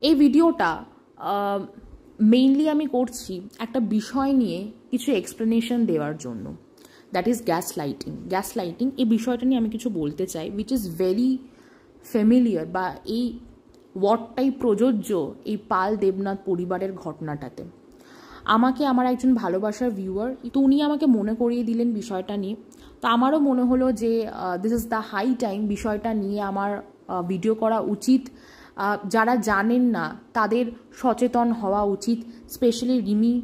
এই ভিডিওটা মেইনলি আমি করছি একটা বিষয় নিয়ে কিছু এক্সপ্লেনেশন দেওয়ার জন্য, that is gas lighting. Gas lighting এই বিষয়টা নিয়ে আমি কিছু বলতে চাই, উইচ ইজ ভেরি ফ্যামিলিয়ার, বা এই ওয়ার্ডটাই প্রযোজ্য এই পাল দেবনাথ পরিবারের ঘটনাটাতে। আমাকে আমার একজন ভালোবাসার ভিউয়ার, তো উনি আমাকে মনে করিয়ে দিলেন বিষয়টা নিয়ে। তো আমারও মনে হলো যে this is the high time বিষয়টা নিয়ে আমার ভিডিও করা উচিত। যারা জানেন না তাদের সচেতন হওয়া উচিত, স্পেশালি রিমি,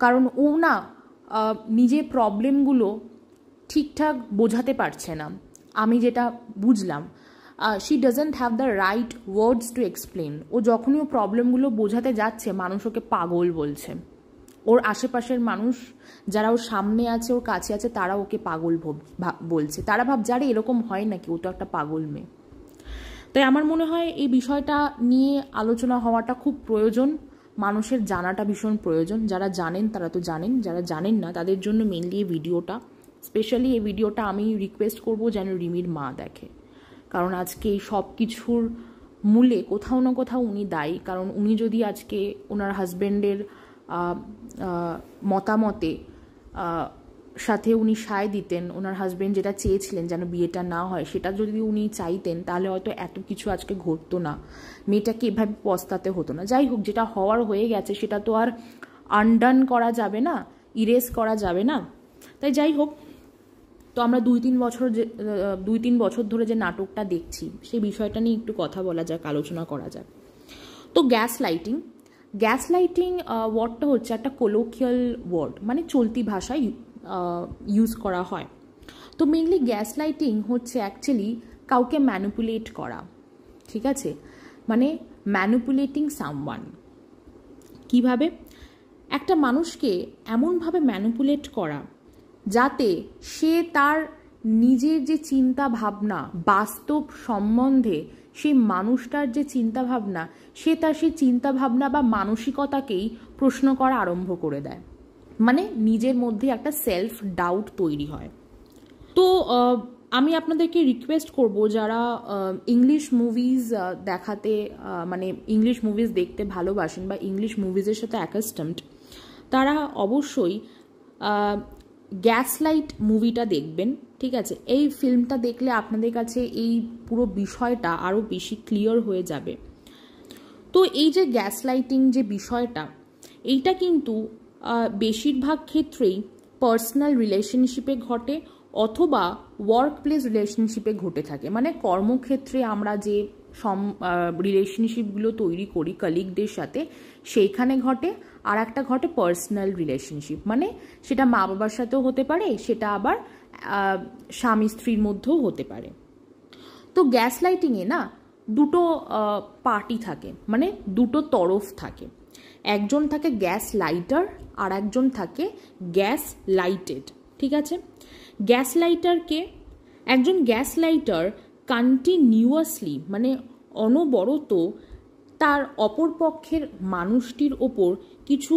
কারণ ও না নিজের প্রবলেমগুলো ঠিকঠাক বোঝাতে পারছে না। আমি যেটা বুঝলাম, she doesn't have the right words to explain. ও যখনই ও প্রবলেমগুলো বোঝাতে যাচ্ছে মানুষ ওকে পাগল বলছে। ওর আশেপাশের মানুষ যারা ওর সামনে আছে, ওর কাছে আছে, তারা ওকে পাগল বলছে। তারা ভাবছে আরে এরকম হয় নাকি, ও তো একটা পাগল মেয়ে। তাই আমার মনে হয় এই বিষয়টা নিয়ে আলোচনা হওয়াটা খুব প্রয়োজন, মানুষের জানাটা ভীষণ প্রয়োজন। যারা জানেন তারা তো জানেন, যারা জানেন না তাদের জন্য মেনলি এই ভিডিওটা। স্পেশালি এই ভিডিওটা আমি রিকোয়েস্ট করবো যেন রিমির মা দেখে, কারণ আজকে এই সব কিছুর মূলে কোথাও না কোথাও উনি দায়ী। কারণ উনি যদি আজকে ওনার হাজব্যান্ডের মতামতে সাথে উনি সায় দিতেন, ওনার হাজব্যান্ড যেটা চেয়েছিলেন যেন বিয়েটা না হয়, সেটা যদি উনি চাইতেন, তাহলে হয়তো এত কিছু আজকে ঘটতো না, মেয়েটাকে এভাবে পস্তাতে হতো না। যাই হোক, যেটা হওয়ার হয়ে গেছে সেটা তো আর আনডান করা যাবে না, ইরেজ করা যাবে না। তাই যাই হোক, তো আমরা 2-3 বছর ধরে যে নাটকটা দেখছি সেই বিষয়টা নিয়ে একটু কথা বলা যাক, আলোচনা করা যাক। তো গ্যাস লাইটিং ওয়ার্ডটা হচ্ছে একটা কোলোকিয়াল ওয়ার্ড, মানে চলতি ভাষায় ইউজ করা হয়। তো মেইনলি গ্যাস লাইটিং হচ্ছে অ্যাকচুয়ালি কাউকে ম্যানিপুলেট করা, ঠিক আছে? মানে ম্যানিপুলেটিং সামওয়ান। কিভাবে? একটা মানুষকে এমনভাবে ম্যানিপুলেট করা যাতে সে তার নিজের যে চিন্তা ভাবনা, বাস্তব সম্বন্ধে সেই মানুষটার যে চিন্তা ভাবনা, সে তার সেই চিন্তা ভাবনা বা মানসিকতাকেই প্রশ্ন করা আরম্ভ করে দেয়। মানে নিজের মধ্যে একটা সেলফ ডাউট তৈরি হয়। তো আমি আপনাদেরকে রিকোয়েস্ট করব, যারা ইংলিশ মুভিজ দেখাতে মানে ইংলিশ মুভিজ দেখতে ভালোবাসেন বা ইংলিশ মুভিজের সাথে অ্যাকাস্টমড, তারা অবশ্যই গ্যাসলাইট মুভিটা দেখবেন, ঠিক আছে? এই ফিল্মটা দেখলে আপনাদের কাছে এই পুরো বিষয়টা আরও বেশি ক্লিয়ার হয়ে যাবে। তো এই যে গ্যাসলাইটিং যে বিষয়টা, এইটা কিন্তু বেশিরভাগ ক্ষেত্রেই পার্সোনাল রিলেশনশিপে ঘটে অথবা ওয়ার্ক প্লেস রিলেশনশিপে ঘটে থাকে। মানে কর্মক্ষেত্রে আমরা যে রিলেশনশিপগুলো তৈরি করি কলিগদের সাথে, সেইখানে ঘটে। আর একটা ঘটে পার্সোনাল রিলেশনশিপ, মানে সেটা মা বাবার সাথেও হতে পারে, সেটা আবার স্বামী স্ত্রীর মধ্যেও হতে পারে। তো গ্যাস লাইটিংয়ে না দুটো পার্টি থাকে, মানে দুটো তরফ থাকে। একজন থাকে গ্যাস লাইটার আর একজন থাকে গ্যাস লাইটেড, ঠিক আছে? গ্যাস লাইটারকে একজন গ্যাস লাইটার কন্টিনিউয়াসলি, মানে অনবরত তার অপরপক্ষের মানুষটির ওপর কিছু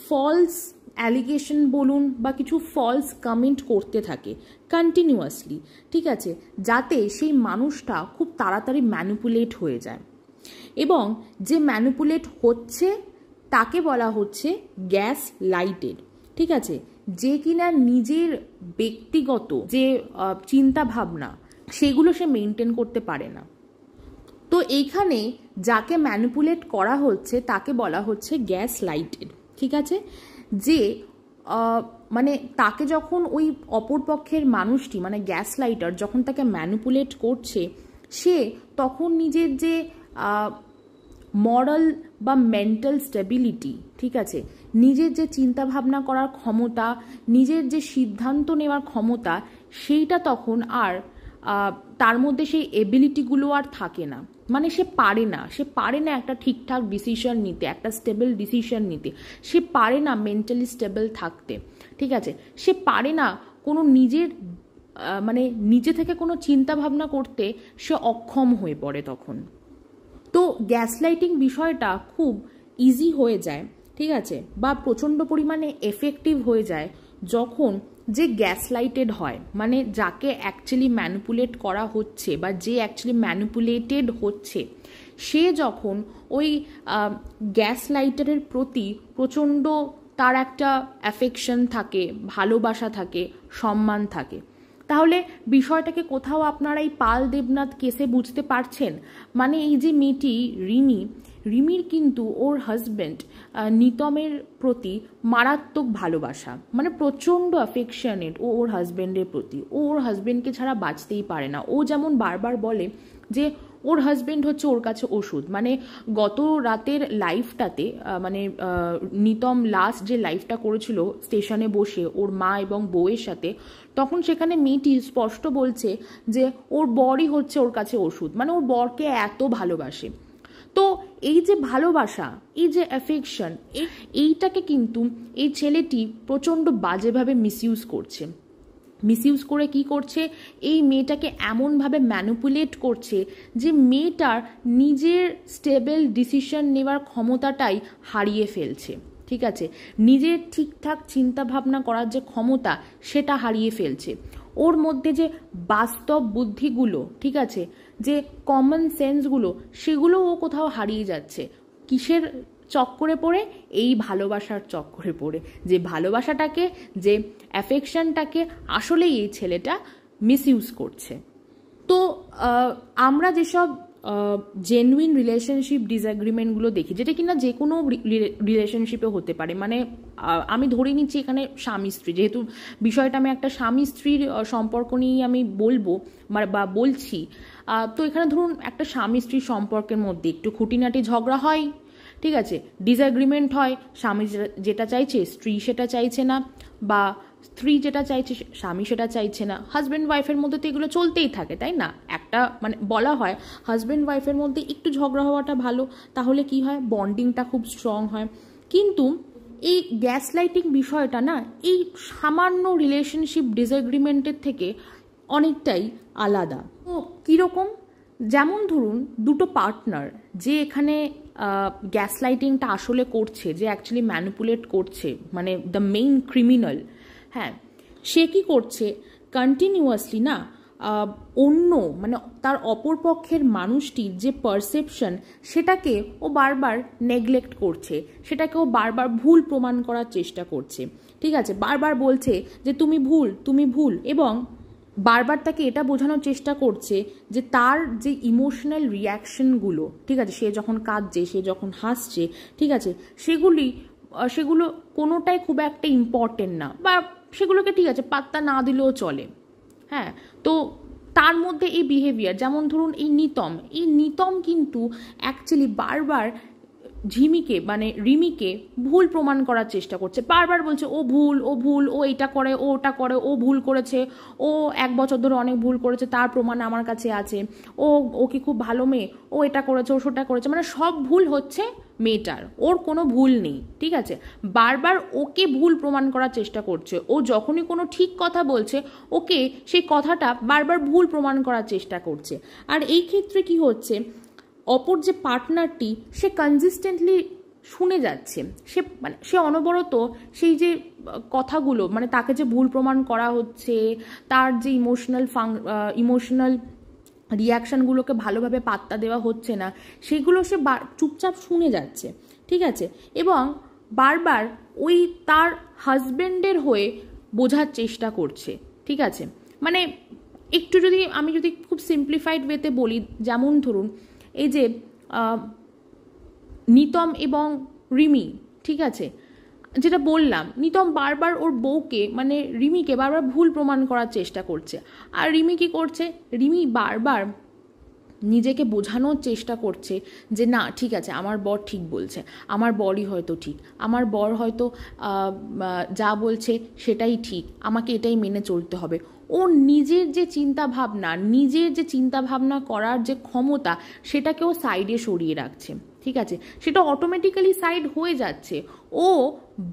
ফলস অ্যালিগেশন বলুন বা কিছু ফলস কমেন্ট করতে থাকে কন্টিনিউয়াসলি, ঠিক আছে? যাতে সেই মানুষটা খুব তাড়াতাড়ি ম্যানিপুলেট হয়ে যায়। এবং যে ম্যানিপুলেট হচ্ছে তাকে বলা হচ্ছে গ্যাস লাইটেড, ঠিক আছে? যে কিনা নিজের ব্যক্তিগত যে চিন্তা ভাবনা সেগুলো সে মেনটেন করতে পারে না। তো এইখানে যাকে ম্যানিপুলেট করা হচ্ছে তাকে বলা হচ্ছে গ্যাস লাইটেড, ঠিক আছে? যে মানে তাকে যখন ওই অপরপক্ষের মানুষটি, মানে গ্যাস লাইটার যখন তাকে ম্যানিপুলেট করছে, সে তখন নিজের যে মরাল বা মেন্টাল স্টেবিলিটি, ঠিক আছে, নিজের যে চিন্তা ভাবনা করার ক্ষমতা, নিজের যে সিদ্ধান্ত নেওয়ার ক্ষমতা, সেইটা তখন আর তার মধ্যে সেই এবিলিটিগুলো আর থাকে না। মানে সে পারে না একটা ঠিকঠাক ডিসিশন নিতে, একটা স্টেবল ডিসিশন নিতে। সে পারে না মেন্টালি স্টেবল থাকতে, ঠিক আছে? সে পারে না কোনো নিজের মানে নিজে থেকে কোনো চিন্তা ভাবনা করতে, সে অক্ষম হয়ে পড়ে তখন। তো গ্যাসলাইটিং বিষয়টা খুব ইজি হয়ে যায়, ঠিক আছে, বা প্রচণ্ড পরিমাণে এফেক্টিভ হয়ে যায় যখন যে গ্যাসলাইটেড হয়, মানে যাকে অ্যাকচুয়ালি ম্যানিপুলেট করা হচ্ছে বা যে অ্যাকচুয়ালি ম্যানিপুলেটেড হচ্ছে, সে যখন ওই গ্যাসলাইটারের প্রতি প্রচণ্ড তার একটা অ্যাফেকশন থাকে, ভালোবাসা থাকে, সম্মান থাকে, তাহলে বিষয়টাকে কোথাও আপনারা এই পাল দেবনাথ কেসে বুঝতে পারছেন। মানে এই যে মেয়েটি রিমির কিন্তু ওর হাজব্যান্ড নিতমের প্রতি মারাত্মক ভালোবাসা, মানে প্রচণ্ড অ্যাফেকশনেট ও ওর হাজব্যান্ডের প্রতি। ও ওর হাজব্যান্ডকে ছাড়া বাঁচতেই পারে না। ও যেমন বারবার বলে যে ওর হাজব্যান্ড হচ্ছে ওর কাছে ওষুধ। মানে গত রাতের লাইফটাতে মানে নিতম লাস্ট যে লাইফটা করেছিল স্টেশনে বসে ওর মা এবং বউয়ের সাথে, তখন সেখানে মেয়েটি স্পষ্ট বলছে যে ওর বরই হচ্ছে ওর কাছে ওষুধ, মানে ওর বরকে এত ভালোবাসে। তো এই যে ভালোবাসা, এই যে অ্যাফেকশন, এইটাকে কিন্তু এই ছেলেটি প্রচণ্ড বাজেভাবে মিসইউজ করছে। মিসইউজ করে কি করছে, এই মেয়েটাকে এমনভাবে ম্যানিপুলেট করছে যে মেয়েটার নিজের স্টেবল ডিসিশন নেওয়ার ক্ষমতাটাই হারিয়ে ফেলছে। ঠিক আছে, নিজের ঠিকঠাক চিন্তা ভাবনা করার যে ক্ষমতা সেটা হারিয়ে ফেলছে। ওর মধ্যে যে বাস্তব বুদ্ধিগুলো, ঠিক আছে, যে কমন সেন্সগুলো, সেগুলো ও কোথাও হারিয়ে যাচ্ছে। কিসের চক্করে পড়ে? এই ভালোবাসার চক্করে পড়ে, যে ভালোবাসাটাকে, যে অ্যাফেকশনটাকে আসলেই এই ছেলেটা মিসইউজ করছে। তো আমরা যেসব জেনুইন রিলেশনশিপ ডিসএগ্রিমেন্টগুলো দেখি, যেটা কিনা যে কোনো রিলেশনশিপে হতে পারে, মানে আমি ধরে নিচ্ছি এখানে স্বামী স্ত্রী, যেহেতু বিষয়টা আমি একটা স্বামী স্ত্রীর সম্পর্ক নিয়েই আমি বলবো বা বলছি, তো এখানে ধরুন একটা স্বামী স্ত্রীর সম্পর্কের মধ্যে একটু খুঁটিনাটি ঝগড়া হয়, ঠিক আছে, ডিসএগ্রিমেন্ট হয়, স্বামী যেটা চাইছে স্ত্রী সেটা চাইছে না, বা স্ত্রী যেটা চাইছে স্বামী সেটা চাইছে না। হাজব্যান্ড ওয়াইফের মধ্যে তো এগুলো চলতেই থাকে, তাই না? একটা মানে বলা হয় হাজব্যান্ড ওয়াইফের মধ্যে একটু ঝগড়া হওয়াটা ভালো, তাহলে কি হয়, বন্ডিংটা খুব স্ট্রং হয়। কিন্তু এই গ্যাসলাইটিং বিষয়টা না, এই সামান্য রিলেশনশিপ ডিসএগ্রিমেন্টের থেকে অনেকটাই আলাদা। তো কীরকম? যেমন ধরুন দুটো পার্টনার যে এখানে গ্যাসলাইটিংটা আসলে করছে, যে অ্যাকচুয়ালি ম্যানিপুলেট করছে, মানে দ্য মেইন ক্রিমিনাল, হ্যাঁ, সে কি করছে, কন্টিনিউয়াসলি না অন্য মানে তার অপরপক্ষের মানুষটির যে পারসেপশন, সেটাকে ও বারবার নেগলেক্ট করছে, সেটাকে ও বারবার ভুল প্রমাণ করার চেষ্টা করছে। ঠিক আছে, বারবার বলছে যে তুমি ভুল, তুমি ভুল, এবং বারবার তাকে এটা বোঝানোর চেষ্টা করছে যে তার যে ইমোশনাল রিয়াকশনগুলো, ঠিক আছে, সে যখন কাঁদছে, সে যখন হাসছে, ঠিক আছে, সেগুলো কোনোটাই খুব একটা ইম্পর্টেন্ট না, বা সেগুলোকে ঠিক আছে পাত্তা না দিলেও চলে। হ্যাঁ, তো তার মধ্যে এই বিহেভিয়ার, যেমন ধরুন এই নিতম কিন্তু অ্যাকচুয়ালি বারবার ঝিমিকে মানে রিমিকে ভুল প্রমাণ করার চেষ্টা করছে। বারবার বলছে ও ভুল, ও ভুল, ও এটা করে, ও ওটা করে, ও ভুল করেছে, ও 1 বছর ধরে অনেক ভুল করেছে, তার প্রমাণ আমার কাছে আছে, ও কি খুব ভালো মেয়ে, ও এটা করেছে, ও সেটা করেছে, মানে সব ভুল হচ্ছে মেয়েটার, ওর কোনো ভুল নেই। ঠিক আছে, বারবার ওকে ভুল প্রমাণ করার চেষ্টা করছে। ও যখনই কোনো ঠিক কথা বলছে, ওকে সেই কথাটা বারবার ভুল প্রমাণ করার চেষ্টা করছে। আর এই ক্ষেত্রে কি হচ্ছে, অপর যে পার্টনারটি সে কনসিস্টেন্টলি শুনে যাচ্ছে, সে অনবরত সেই যে কথাগুলো, মানে তাকে যে ভুল প্রমাণ করা হচ্ছে, তার যে ইমোশনাল রিয়াকশানগুলোকে ভালোভাবে পাত্তা দেওয়া হচ্ছে না, সেগুলো সে চুপচাপ শুনে যাচ্ছে। ঠিক আছে, এবং বারবার ওই তার হাজব্যান্ডের হয়ে বোঝার চেষ্টা করছে। ঠিক আছে, মানে একটু আমি যদি খুব সিম্পলিফাইড ওয়েতে বলি, যেমন ধরুন এই যে নিতম এবং রিমি, ঠিক আছে, যেটা বললাম, নিতম বারবার ওর বউকে মানে রিমিকে বারবার ভুল প্রমাণ করার চেষ্টা করছে। আর রিমি কি করছে, রিমি বারবার নিজেকে বোঝানোর চেষ্টা করছে যে না ঠিক আছে, আমার বর ঠিক বলছে, আমার বরই হয়তো ঠিক, আমার বর হয়তো যা বলছে সেটাই ঠিক, আমাকে এটাই মেনে চলতে হবে। ও নিজের যে চিন্তা ভাবনা করার যে ক্ষমতা, সেটাকেও সাইডে সরিয়ে রাখছে। ঠিক আছে, সেটা অটোমেটিক্যালি সাইড হয়ে যাচ্ছে। ও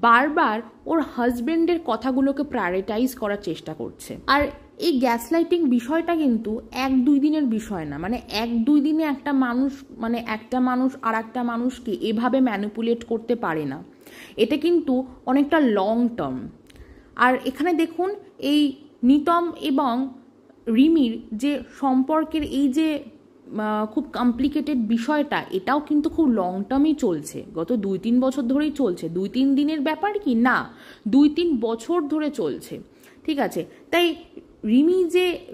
বারবার ওর হাজব্যান্ডের কথাগুলোকে প্রায়োরিটাইজ করার চেষ্টা করছে। আর এই গ্যাসলাইটিং বিষয়টা কিন্তু 1-2 দিনের বিষয় না, মানে 1-2 দিনে একটা মানুষ আর একটা মানুষকে এভাবে ম্যানিপুলেট করতে পারে না। এটা কিন্তু অনেকটা লং টার্ম। আর এখানে দেখুন এই নিতম এবং রিমির যে সম্পর্কের এই যে খুব কমপ্লিকেটেড বিষয়টা, এটাও কিন্তু খুব লং টার্মই চলছে, গত 2-3 বছর ধরেই চলছে। 2-3 দিনের ব্যাপার কি না, 2-3 বছর ধরে চলছে, ঠিক আছে। তাই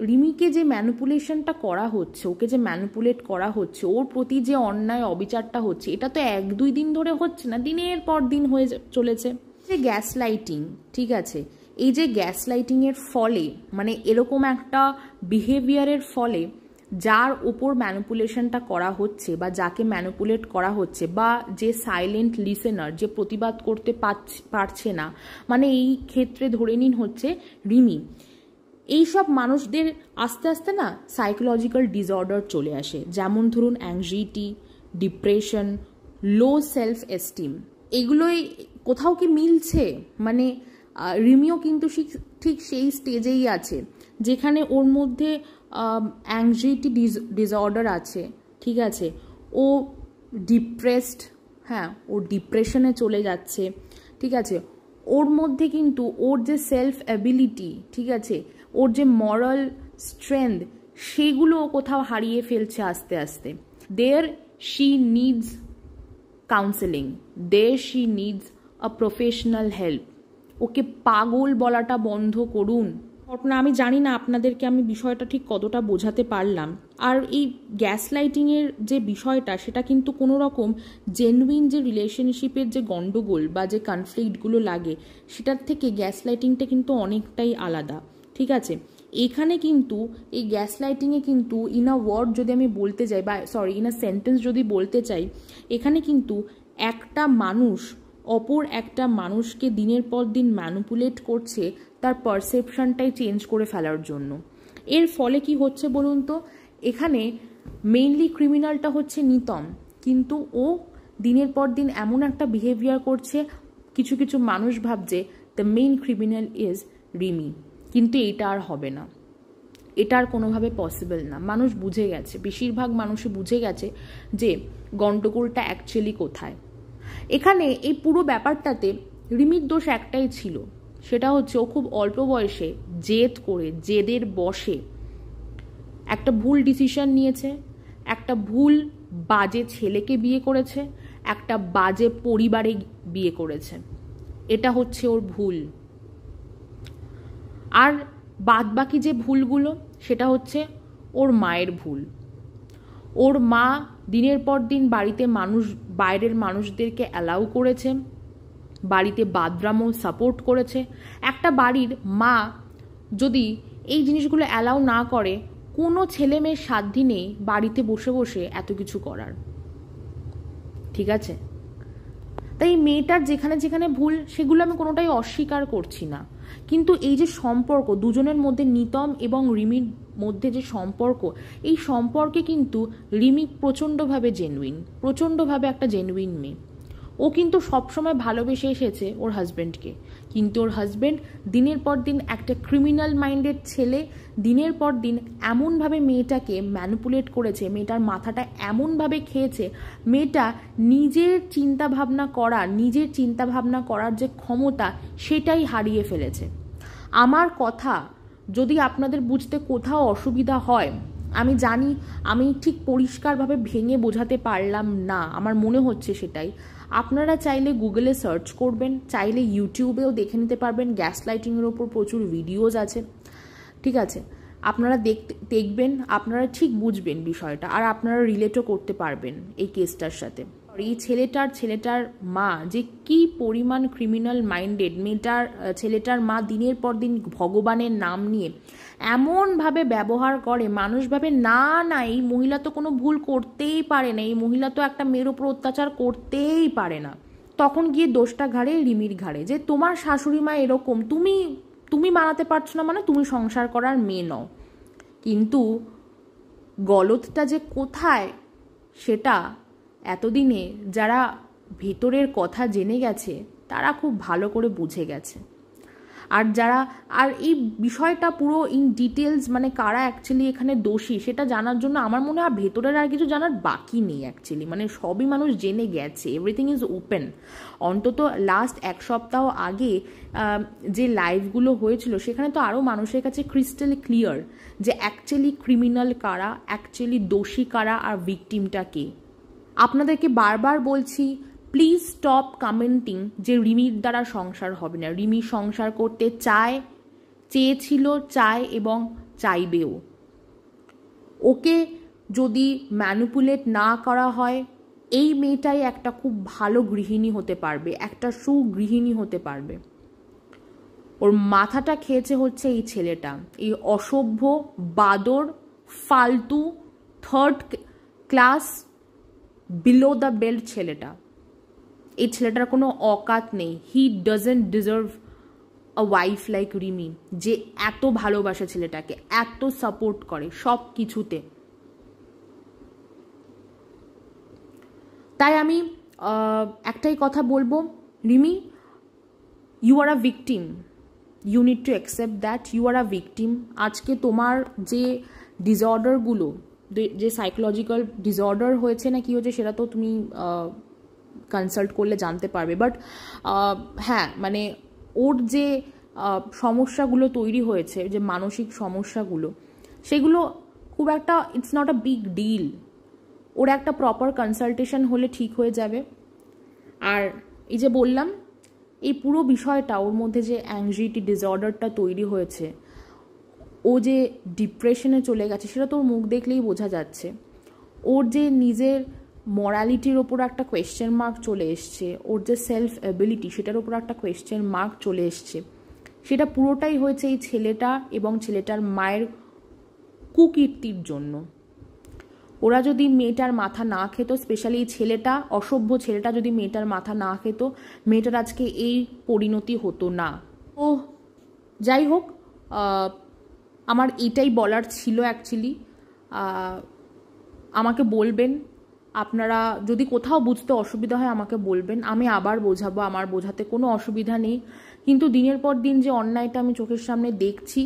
রিমিকে যে ম্যানিপুলেশনটা করা হচ্ছে, ওকে যে ম্যানিপুলেট করা হচ্ছে, ওর প্রতি যে অন্যায় অবিচারটা হচ্ছে, এটা তো 1-2 দিন ধরে হচ্ছে না, দিনের পর দিন হয়ে চলেছে। যে গ্যাস লাইটিং, ঠিক আছে, এই যে গ্যাস লাইটিংয়ের ফলে, মানে এরকম একটা বিহেভিয়ারের ফলে যার ওপর ম্যানিপুলেশনটা করা হচ্ছে বা যাকে ম্যানিপুলেট করা হচ্ছে, বা যে সাইলেন্ট লিসেনার, যে প্রতিবাদ করতে পারছে না, মানে এই ক্ষেত্রে ধরে নিন হচ্ছে রিমি, এইসব মানুষদের আস্তে আস্তে না সাইকোলজিক্যাল ডিসঅর্ডার চলে আসে, যেমন ধরুন অ্যাংজাইটি, ডিপ্রেশন, লো সেলফ এস্টিম। এগুলোই কোথাও কি মিলছে? মানে রিমিও কিন্তু ঠিক সেই স্টেজেই আছে যেখানে ওর মধ্যে অ্যাংজাইটি ডিসঅর্ডার আছে, ঠিক আছে, ও ডিপ্রেসড, হ্যাঁ, ও ডিপ্রেশনে চলে যাচ্ছে, ঠিক আছে। ওর মধ্যে কিন্তু ওর যে সেলফ অ্যাবিলিটি, ঠিক আছে, ওর যে মরাল স্ট্রেংথ, সেগুলো কোথাও হারিয়ে ফেলছে আস্তে আস্তে। There she needs counselling, there she needs a professional help. ওকে পাগল বলাটা বন্ধ করুন। আমি জানি না আপনাদেরকে আমি বিষয়টা ঠিক কতটা বোঝাতে পারলাম। আর এই গ্যাস লাইটিংয়ের যে বিষয়টা, সেটা কিন্তু কোনো রকম জেনুইন যে রিলেশনশিপের যে গণ্ডগোল বা যে কনফ্লিক্টগুলো লাগে, সেটার থেকে গ্যাস লাইটিংটা কিন্তু অনেকটাই আলাদা, ঠিক আছে। এখানে কিন্তু এই গ্যাস লাইটিংয়ে কিন্তু ইন আ ওয়ার্ড যদি আমি বলতে যাই, বা সরি ইন আ সেন্টেন্স যদি বলতে চাই, এখানে কিন্তু একটা মানুষ অপর একটা মানুষকে দিনের পর দিন ম্যানিপুলেট করছে তার পারসেপশনটাই চেঞ্জ করে ফেলার জন্য। এর ফলে কি হচ্ছে বলুন তো, এখানে মেইনলি ক্রিমিনালটা হচ্ছে নিতম, কিন্তু ও দিনের পর দিন এমন একটা বিহেভিয়ার করছে, কিছু কিছু মানুষ ভাবছে the main criminal is Rimi, কিন্তু এটা আর হবে না, এটা আর কোনোভাবে পসিবল না। মানুষ বুঝে গেছে, বেশিরভাগ মানুষই বুঝে গেছে যে গন্ডগোলটা অ্যাকচুয়ালি কোথায়। এখানে এই পুরো ব্যাপারটাতে রিমির দোষ একটাই ছিল, সেটা হচ্ছে ও খুব অল্প বয়সে জেদের বশে একটা ভুল ডিসিশন নিয়েছে, একটা ভুল বাজে ছেলেকে বিয়ে করেছে, একটা বাজে পরিবারে বিয়ে করেছে, এটা হচ্ছে ওর ভুল। আর বাদ বাকি যে ভুলগুলো, সেটা হচ্ছে ওর মায়ের ভুল। ওর মা দিনের পর দিন বাড়িতে বাইরের মানুষদেরকে অ্যালাউ করেছে, বাড়িতে বাদরামও সাপোর্ট করেছে। একটা বাড়ির মা যদি এই জিনিসগুলো অ্যালাউ না করে, কোনো ছেলে মেয়ের সাধ্য নেই বাড়িতে বসে বসে এত কিছু করার, ঠিক আছে। তাই মেয়েটার যেখানে যেখানে ভুল, সেগুলো আমি কোনোটাই অস্বীকার করছি না, কিন্তু এই যে সম্পর্ক দুজনের মধ্যে, নিতম এবং রিমির মধ্যে যে সম্পর্ক, এই সম্পর্কে কিন্তু রিমি প্রচণ্ডভাবে জেনুইন, প্রচণ্ডভাবে একটা জেনুইন মেয়ে। ও কিন্তু সবসময় ভালোবেসে এসেছে ওর হাজব্যান্ডকে, কিন্তু ওর হাজব্যান্ড দিনের পর দিন একটা ক্রিমিনাল মাইন্ডেড ছেলে, দিনের পর দিন এমনভাবে মেয়েটাকে ম্যানিপুলেট করেছে, মেয়েটার মাথাটা এমনভাবে খেয়েছে, মেয়েটা নিজের চিন্তাভাবনা করার যে ক্ষমতা, সেটাই হারিয়ে ফেলেছে। আমার কথা যদি আপনাদের বুঝতে কোথাও অসুবিধা হয়, আমি জানি আমি ঠিক পরিষ্কারভাবে ভেঙে বোঝাতে পারলাম না, আমার মনে হচ্ছে সেটাই। আপনারা চাইলে গুগলে সার্চ করবেন, চাইলে ইউটিউবেও দেখে নিতে পারবেন, গ্যাস লাইটিংয়ের ওপর প্রচুর ভিডিওজ আছে, ঠিক আছে। আপনারা দেখবেন, আপনারা ঠিক বুঝবেন বিষয়টা, আর আপনারা রিলেটও করতে পারবেন এই কেসটার সাথে। এই ছেলেটার মা যে কি পরিমাণ ক্রিমিনাল মাইন্ডেড, ছেলেটার মা দিনের পর দিন ভগবানের নাম নিয়ে এমনভাবে ব্যবহার করে, মানুষ ভাবে না এই মহিলা তো কোনো ভুল করতেই পারে না, এই মহিলা তো একটা মেয়ের ওপর অত্যাচার করতেই পারে না। তখন গিয়ে দোষটা ঘাড়ে রিমির ঘাড়ে, যে তোমার শাশুড়ি মা এরকম, তুমি মানাতে পারছো না, মানে তুমি সংসার করার মেয়ে নও। কিন্তু গলতটা যে কোথায়, সেটা এতদিনে যারা ভেতরের কথা জেনে গেছে, তারা খুব ভালো করে বুঝে গেছে। আর এই বিষয়টা পুরো ইন ডিটেলস মানে কারা অ্যাকচুয়ালি এখানে দোষী সেটা জানার জন্য আমার মনে হয় ভেতরের আর কিছু জানার বাকি নেই অ্যাকচুয়ালি, মানে সবই মানুষ জেনে গেছে, এভরিথিং ইজ ওপেন। অন্তত লাস্ট এক সপ্তাহ আগে যে লাইভগুলো হয়েছিল সেখানে তো আরও মানুষের কাছে ক্রিস্টাল ক্লিয়ার যে অ্যাকচুয়ালি ক্রিমিনাল কারা, অ্যাকচুয়ালি দোষী কারা, আর ভিকটিমটা কে। আপনাদেরকে বারবার বলছি, প্লিজ স্টপ কমেন্টিং যে রিমির দ্বারা সংসার হবে না। রিমি সংসার করতে চেয়েছিল, চায় এবং চাইবেও। ওকে যদি ম্যানিপুলেট না করা হয়, এই মেয়েটাই একটা খুব ভালো গৃহিণী হতে পারবে, একটা সুগৃহিণী হতে পারবে। ওর মাথাটা খেয়েছে হচ্ছে এই ছেলেটা, এই অসভ্য, বাদর, ফালতু, third class, below the belt ছেলেটা। এই ছেলেটার কোনো অকাত নেই। He doesn't deserve a wife like Rimi, যে এত ভালোবাসে ছেলেটাকে, এত সাপোর্ট করে সব কিছুতে। তাই আমি একটাই কথা বলবো, Rimi, you are a victim, you need to accept that you are a victim. আজকে তোমার যে ডিসঅর্ডারগুলো, যে সাইকোলজিক্যাল ডিসঅর্ডার হয়েছে না কি হয়েছে সেটা তো তুমি কনসাল্ট করলে জানতে পারবে, বাট হ্যাঁ মানে ওর যে সমস্যাগুলো তৈরি হয়েছে, যে মানসিক সমস্যাগুলো, সেগুলো খুব একটা, it's not a big deal. ওর একটা প্রপার কনসালটেশন হলে ঠিক হয়ে যাবে। আর এই যে বললাম, এই পুরো বিষয়টা, ওর মধ্যে যে অ্যাংজাইটি ডিসঅর্ডারটা তৈরি হয়েছে, ও যে ডিপ্রেশনে চলে গেছে, সেটা তো ওর মুখ দেখলেই বোঝা যাচ্ছে। ওর যে নিজের মরালিটির ওপর একটা কোয়েশ্চেন মার্ক চলে এসছে, ওর যে সেলফ অ্যাবিলিটি সেটার ওপর একটা কোয়েশ্চেন মার্ক চলে এসছে, সেটা পুরোটাই হয়েছে এই ছেলেটা এবং ছেলেটার মায়ের কুকীর্তির জন্য। ওরা যদি মেয়েটার মাথা না খেত, স্পেশালি এই ছেলেটা, অসভ্য ছেলেটা যদি মেয়েটার মাথা না খেত, মেয়েটার আজকে এই পরিণতি হতো না। ও যাই হোক, আমার এটাই বলার ছিল অ্যাকচুয়ালি। আমাকে বলবেন আপনারা, যদি কোথাও বুঝতে অসুবিধা হয় আমাকে বলবেন, আমি আবার বোঝাবো, আমার বোঝাতে কোনো অসুবিধা নেই। কিন্তু দিনের পর দিন যে অন্যায়টা আমি চোখের সামনে দেখছি,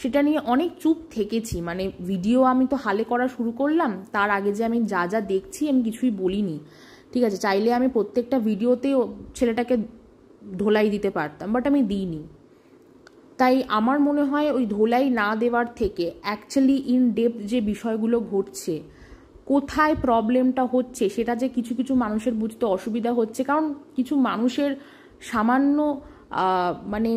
সেটা নিয়ে অনেক চুপ থেকেছি। মানে ভিডিও আমি তো হালে করা শুরু করলাম, তার আগে যে আমি যা যা দেখছি আমি কিছুই বলিনি, ঠিক আছে। চাইলে আমি প্রত্যেকটা ভিডিওতেও ছেলেটাকে ধোলাই দিতে পারতাম, বাট আমি দিইনি। তাই আমার মনে হয় ওই ধোলাই না দেওয়ার থেকে অ্যাকচুয়ালি ইন ডেপথ যে বিষয়গুলো ঘটছে, কোথায় প্রবলেমটা হচ্ছে, সেটা যে কিছু কিছু মানুষের বুঝতে অসুবিধা হচ্ছে, কারণ কিছু মানুষের সামান্য মানে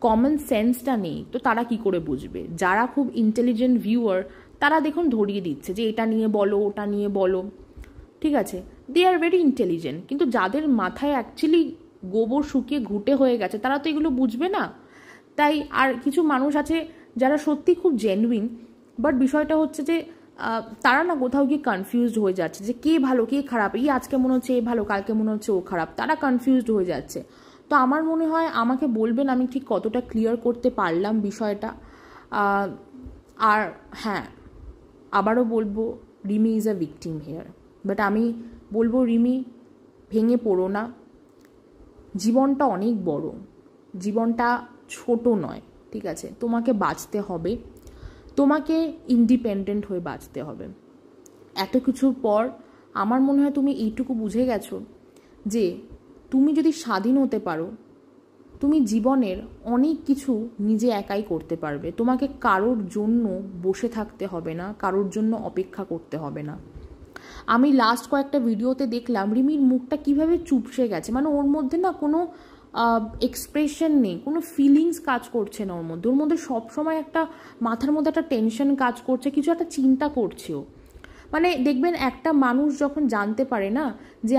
কমন সেন্সটা নেই, তো তারা কি করে বুঝবে। যারা খুব ইন্টেলিজেন্ট ভিউয়ার, তারা দেখুন ধরিয়ে দিচ্ছে যে এটা নিয়ে বলো, ওটা নিয়ে বলো, ঠিক আছে, দে আর ভেরি ইন্টেলিজেন্ট। কিন্তু যাদের মাথায় অ্যাকচুয়ালি গোবর শুকিয়ে ঘুটে হয়ে গেছে, তারা তো এগুলো বুঝবে না। তাই আর কিছু মানুষ আছে যারা সত্যি খুব জেনুইন, বাট বিষয়টা হচ্ছে যে তারা না কোথাও গিয়ে কনফিউজড হয়ে যাচ্ছে যে কে ভালো কে খারাপ, এই আজকে মনে হচ্ছে এ ভালো, কালকে মনে হচ্ছে ও খারাপ, তারা কনফিউজড হয়ে যাচ্ছে। তো আমার মনে হয় আমাকে বলবেন আমি ঠিক কতটা ক্লিয়ার করতে পারলাম বিষয়টা। আর হ্যাঁ, আবারও বলবো, Rimi is a victim here, but আমি বলবো রিমি, ভেঙে পড়ো না। জীবনটা অনেক বড়, জীবনটা ছোট নয়, ঠিক আছে। তোমাকে বাঁচতে হবে, তোমাকে ইন্ডিপেন্ডেন্ট হয়ে বাঁচতে হবে। এত কিছুর পর আমার মনে হয় তুমি এইটুকু বুঝে গেছো যে তুমি যদি স্বাধীন হতে পারো, তুমি জীবনের অনেক কিছু নিজে একাই করতে পারবে। তোমাকে কারোর জন্য বসে থাকতে হবে না, কারোর জন্য অপেক্ষা করতে হবে না। আমি লাস্ট কয়েকটা ভিডিওতে দেখলাম রিমির মুখটা কিভাবে চুপসে গেছে, মানে ওর মধ্যে না কোনো এক্সপ্রেশন নেই, কোনো ফিলিংস কাজ করছে না ওর মধ্যে। ওর মধ্যে সবসময় একটা মাথার মধ্যে একটা টেনশন কাজ করছে, কিছু একটা চিন্তা করছেও। মানে দেখবেন একটা মানুষ যখন জানতে পারে না যে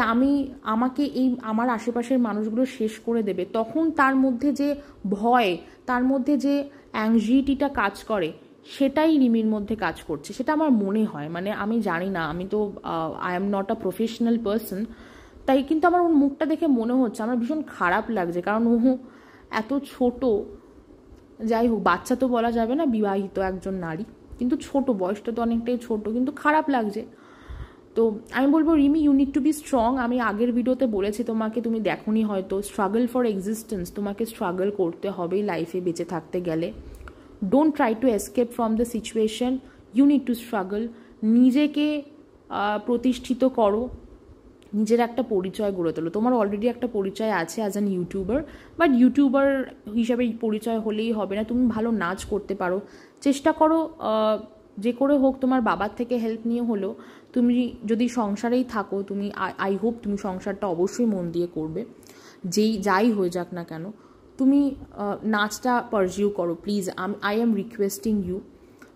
আমাকে এই আমার আশেপাশের মানুষগুলো শেষ করে দেবে, তখন তার মধ্যে যে ভয়, তার মধ্যে যে অ্যাংজাইটিটা কাজ করে, সেটাই রিমির মধ্যে কাজ করছে, সেটা আমার মনে হয়। মানে আমি জানি না, আমি তো I am not a professional person, তাই কিন্তু আমার ওর মুখটা দেখে মনে হচ্ছে, আমার ভীষণ খারাপ লাগছে, কারণ ও এত ছোট, যাই হোক বাচ্চা তো বলা যাবে না, বিবাহিত একজন নারী, কিন্তু ছোট, বয়সটা তো অনেকটাই ছোট, কিন্তু খারাপ লাগছে। তো আমি বলবো Rimi, you need to be strong. আমি আগের ভিডিওতে বলেছি তোমাকে, তুমি দেখোনি হয়তো, স্ট্রাগল ফর এক্সিস্টেন্স, তোমাকে স্ট্রাগল করতে হবেই লাইফে বেঁচে থাকতে গেলে। Don't try to escape from the situation, you need to struggle. নিজেকে প্রতিষ্ঠিত করো, নিজের একটা পরিচয় গড়ে তোলো। তোমার অলরেডি একটা পরিচয় আছে as an YouTuber, but YouTuber হিসাবে পরিচয় হলেই হবে না। তুমি ভালো নাচ করতে পারো, চেষ্টা করো যে করে হোক তোমার বাবার থেকে হেল্প নিয়ে হলো। তুমি যদি সংসারেই থাকো, তুমি আই হোপ তুমি সংসারটা অবশ্যই মন দিয়ে করবে, যাই হয়ে যাক না কেন। তুমি নাচটা পারজিউ করো please, I am requesting you.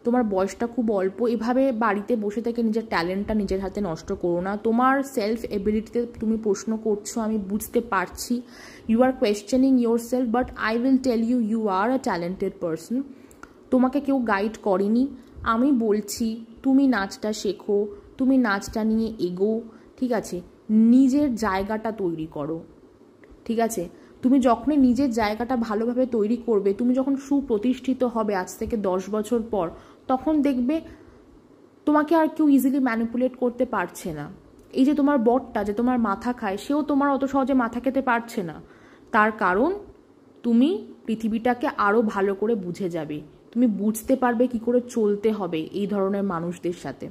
তোমার বয়সটা খুব অল্প, এভাবে বাড়িতে বসে থেকে নিজের ট্যালেন্টটা নিজের হাতে নষ্ট করো না। তোমার সেলফ এবিলিটিতে তুমি প্রশ্ন করছো, আমি বুঝতে পারছি, you are questioning yourself, but I will tell you, you are a talented person. তোমাকে কেউ গাইড করেনি, আমি বলছি তুমি নাচটা শেখো, তুমি নাচটা নিয়ে এগো, ঠিক আছে? নিজের জায়গাটা তৈরি করো, ঠিক আছে? তুমি যখনই নিজের জায়গাটা ভালোভাবে তৈরি করবে, তুমি যখন সুপ্রতিষ্ঠিত হবে আজ থেকে 10 বছর পর, তখন দেখবে তোমাকে আর কেউ ইজিলি ম্যানিপুলেট করতে পারছে না। এই যে তোমার বরটা যে তোমার মাথা খায়, সেও তোমার অত সহজে মাথা খেতে পারছে না। তার কারণ তুমি পৃথিবীটাকে আরও ভালো করে বুঝে যাবে, তুমি বুঝতে পারবে কি করে চলতে হবে এই ধরনের মানুষদের সাথে।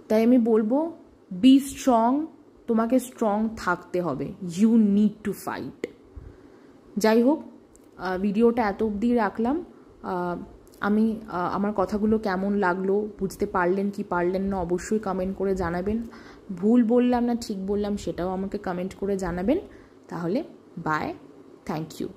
তাই আমি বলবো বি স্ট্রং, তোমাকে স্ট্রং থাকতে হবে, ইউ নিড টু ফাইট। যাই হোক, ভিডিওটা এত অবধি রাখলাম। আমি আমার কথাগুলো কেমন লাগলো, বুঝতে পারলেন কি পারলেন না, অবশ্যই কমেন্ট করে জানাবেন। ভুল বললাম না ঠিক বললাম সেটাও আমাকে কমেন্ট করে জানাবেন। তাহলে বাই, থ্যাংক ইউ।